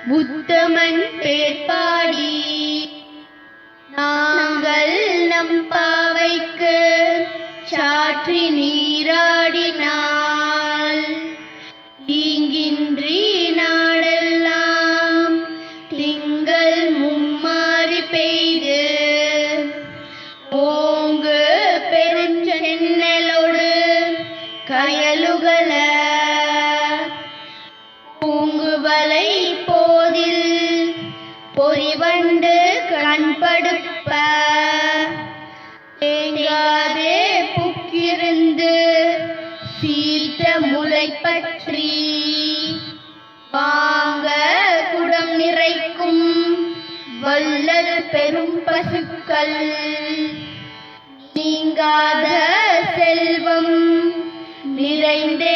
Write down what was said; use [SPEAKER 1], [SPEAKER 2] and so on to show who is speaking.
[SPEAKER 1] உத்தமன் பேர்பாடி நாங்கள் நம் பாவைக்கு சாற்றி நீராடினால் ஈங்கின்றி நாடெல்லாம் திங்கள் மும்மாறி பெய்து ஓங்கு பெருஞ்சென்னலோடு கயலுகள பூங்குவலை போதில் பொறிவண்டு கண்படுப்ப தேங்காதே புக்கிருந்து சீர்த்த முளை பற்றி வாங்க குடம் நிறைக்கும் வல்லல் பெரும் பசுக்கள் நீங்காத செல்வம் நிறைந்தே